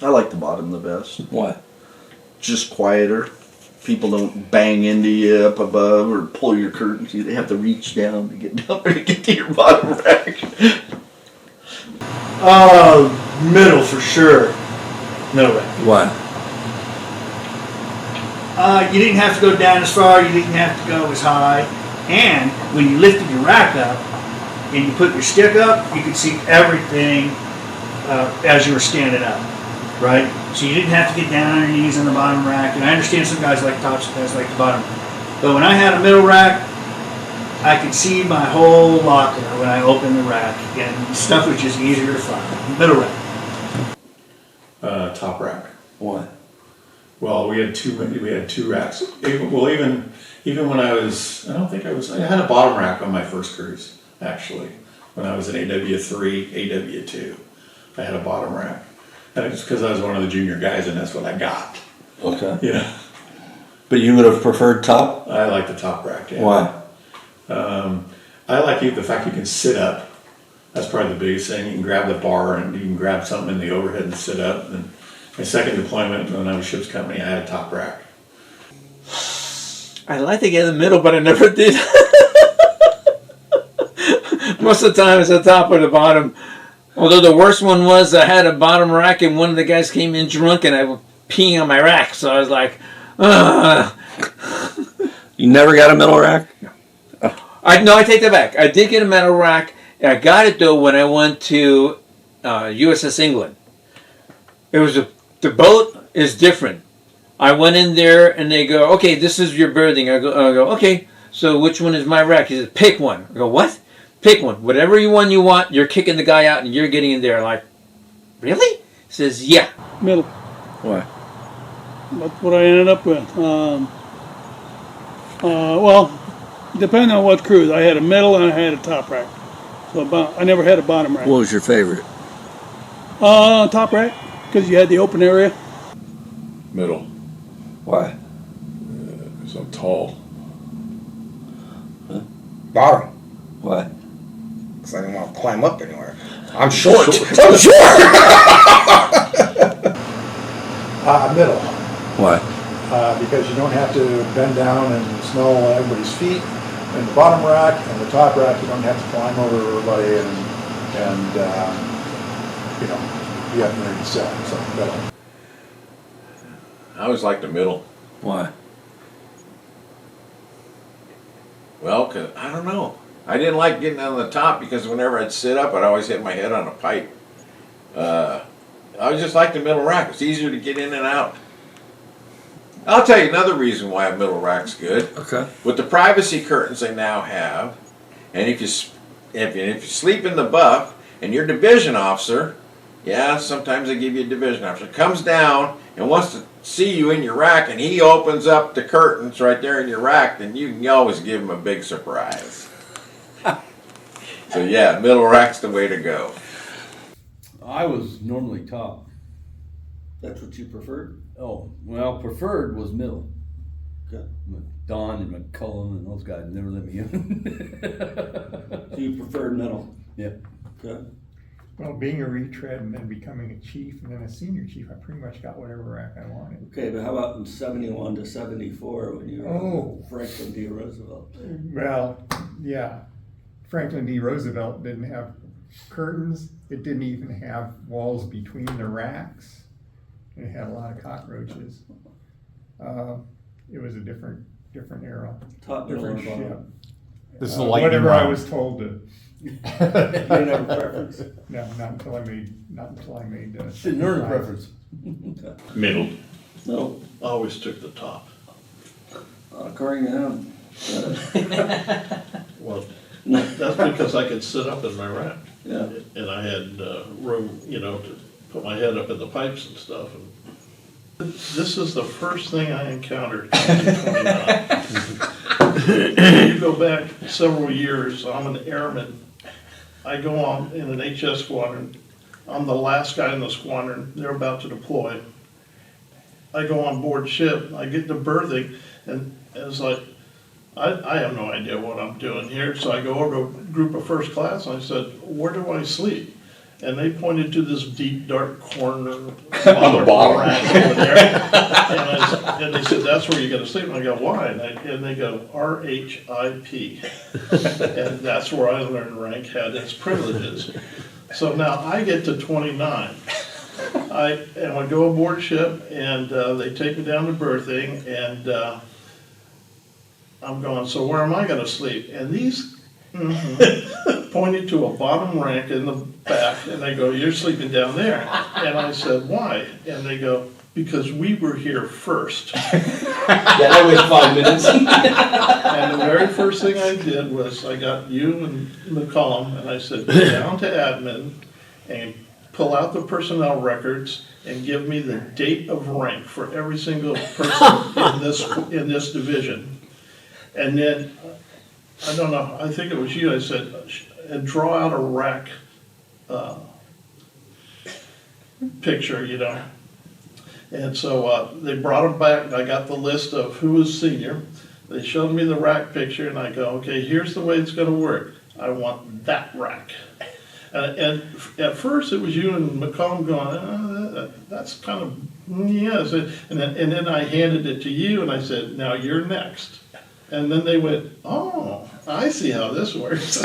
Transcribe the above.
I like the bottom the best. Why? Just quieter. People don't bang into you up above or pull your curtains. They have to reach down to get down there to get to your bottom rack. Middle for sure. Middle rack. Why? You didn't have to go down as far, you didn't have to go as high, and when you lifted your rack up and you put your stick up, you could see everything as you were standing up, right? So you didn't have to get down on your knees on the bottom rack, and I understand some guys like tops, some guys like the bottom. But when I had a middle rack, I could see my whole locker when I opened the rack, and stuff was just easier to find. Middle rack. Top rack. Why? Well, we had two racks. Even when I had a bottom rack on my first cruise, actually. When I was an AW3, AW2, I had a bottom rack. And it's because I was one of the junior guys and that's what I got. Okay. You know? But you would have preferred top? I like the top rack, yeah. Why? I like the fact you can sit up. That's probably the biggest thing. You can grab the bar and you can grab something in the overhead and sit up. And my second deployment when I was ship's company, I had a top rack. I like to get in the middle, but I never did. Most of the time it's the top or the bottom. Although the worst one was I had a bottom rack and one of the guys came in drunk and I was peeing on my rack. So I was like, ugh. You never got a middle rack? I take that back. I did get a metal rack. I got it though when I went to USS England. It was the boat is different. I went in there and they go, okay, this is your berthing. I go, okay. So which one is my rack? He says, pick one. I go, what? Pick one. Whatever you want. You're kicking the guy out and you're getting in there. I'm like, really? He says, yeah. Middle. Why? That's what I ended up with. Well, depending on what cruise, I had a middle and I had a top rack. So I never had a bottom rack. What was your favorite? Top rack, because you had the open area. Middle. Why? Because I'm tall. Huh? Bottom. Why? Because I didn't want to climb up anywhere. I'm short. I'm short! Middle. Why? Because you don't have to bend down and smell everybody's feet. In the bottom rack and the top rack, you don't have to climb over everybody and be up there yourself. So middle. I always liked the middle. Why? Well, 'cause I don't know. I didn't like getting on the top because whenever I'd sit up, I'd always hit my head on a pipe. I just like the middle rack. It's easier to get in and out. I'll tell you another reason why a middle rack's good. Okay. With the privacy curtains they now have, and if you sleep in the buff and your division officer, yeah, sometimes they give you a division officer, comes down and wants to see you in your rack and he opens up the curtains right there in your rack, then you can always give him a big surprise. So yeah, middle rack's the way to go. I was normally top. That's what you preferred? Oh, well, preferred was middle. Okay. Don and McCullum and those guys never let me in. So you preferred middle? Yeah. Okay. Well, being a retread and then becoming a chief and then a senior chief, I pretty much got whatever rack I wanted. Okay, but how about in 71 to 74 when you were Franklin D. Roosevelt? Well, yeah. Franklin D. Roosevelt didn't have curtains. It didn't even have walls between the racks. It had a lot of cockroaches. It was a different era. Top, middle, different and bottom. ship. This is a lightning whatever round. I was told to. You didn't have a preference? No, not until I made. Didn't earn a preference. Middle. No. Always took the top. According to him. Well, that's because I could sit up in my rack. Yeah. And I had room, to put my head up in the pipes and stuff. And this is the first thing I encountered in 29. You go back several years, I'm an airman. I go on in an HS squadron. I'm the last guy in the squadron. They're about to deploy. I go on board ship, I get to berthing, and it's like, I have no idea what I'm doing here. So I go over to a group of first class and I said, where do I sleep? and they pointed to this deep, dark corner on the bottom. rack over there. And they said, "That's where you got to sleep." And I go, "Why?" And they go, "RHIP," and that's where I learned rank had its privileges. So now I get to 29. I go aboard ship, and they take me down to berthing, and I'm going, "So where am I going to sleep?" And these pointed to a bottom rank in the back, and they go, "You're sleeping down there." And I said, "Why?" And they go, "Because we were here first." That was 5 minutes. And the very first thing I did was I got you and McCollum, and I said, "Go down to admin and pull out the personnel records and give me the date of rank for every single person in this division." And then, I don't know, I think it was you, I said, "And draw out a rack picture, you know." And so they brought them back, and I got the list of who was senior. They showed me the rack picture, and I go, "Okay, here's the way it's gonna work. I want that rack." And at first it was you and McCollum going, "That's kind of, yes." And then I handed it to you, and I said, "Now you're next." And then they went, "Oh, I see how this works."